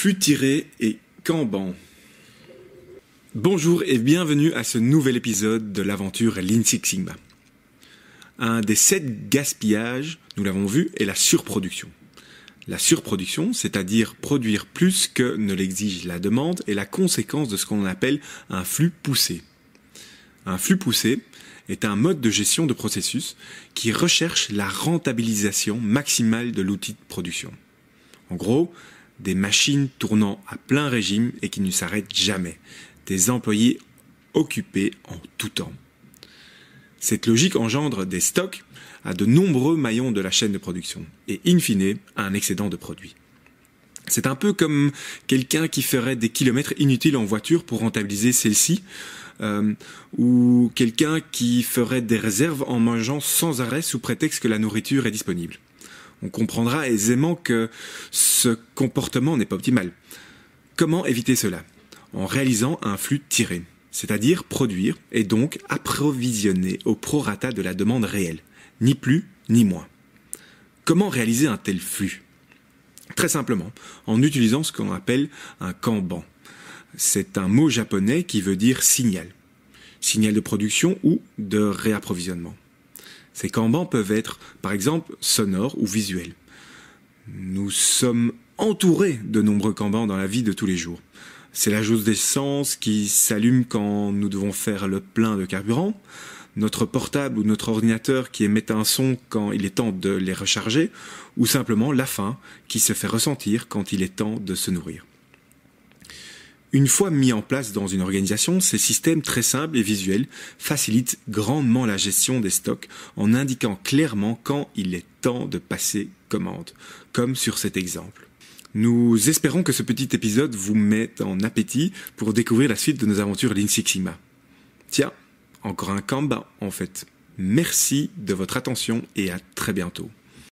Flux tiré et Kanban. Bonjour et bienvenue à ce nouvel épisode de l'aventure Lean Six Sigma. Un des 7 gaspillages, nous l'avons vu, est la surproduction. La surproduction, c'est-à-dire produire plus que ne l'exige la demande, est la conséquence de ce qu'on appelle un flux poussé. Un flux poussé est un mode de gestion de processus qui recherche la rentabilisation maximale de l'outil de production. En gros, des machines tournant à plein régime et qui ne s'arrêtent jamais. Des employés occupés en tout temps. Cette logique engendre des stocks à de nombreux maillons de la chaîne de production et, in fine, à un excédent de produits. C'est un peu comme quelqu'un qui ferait des kilomètres inutiles en voiture pour rentabiliser celle-ci, ou quelqu'un qui ferait des réserves en mangeant sans arrêt sous prétexte que la nourriture est disponible. On comprendra aisément que ce comportement n'est pas optimal. Comment éviter cela ? En réalisant un flux tiré, c'est-à-dire produire et donc approvisionner au prorata de la demande réelle, ni plus ni moins. Comment réaliser un tel flux ? Très simplement, en utilisant ce qu'on appelle un Kanban. C'est un mot japonais qui veut dire signal. Signal de production ou de réapprovisionnement. Ces Kanban peuvent être, par exemple, sonores ou visuels. Nous sommes entourés de nombreux Kanban dans la vie de tous les jours. C'est la jauge d'essence qui s'allume quand nous devons faire le plein de carburant, notre portable ou notre ordinateur qui émet un son quand il est temps de les recharger, ou simplement la faim qui se fait ressentir quand il est temps de se nourrir. Une fois mis en place dans une organisation, ces systèmes très simples et visuels facilitent grandement la gestion des stocks en indiquant clairement quand il est temps de passer commande, comme sur cet exemple. Nous espérons que ce petit épisode vous met en appétit pour découvrir la suite de nos aventures Lean Six Sigma. Tiens, encore un Kanban en fait. Merci de votre attention et à très bientôt.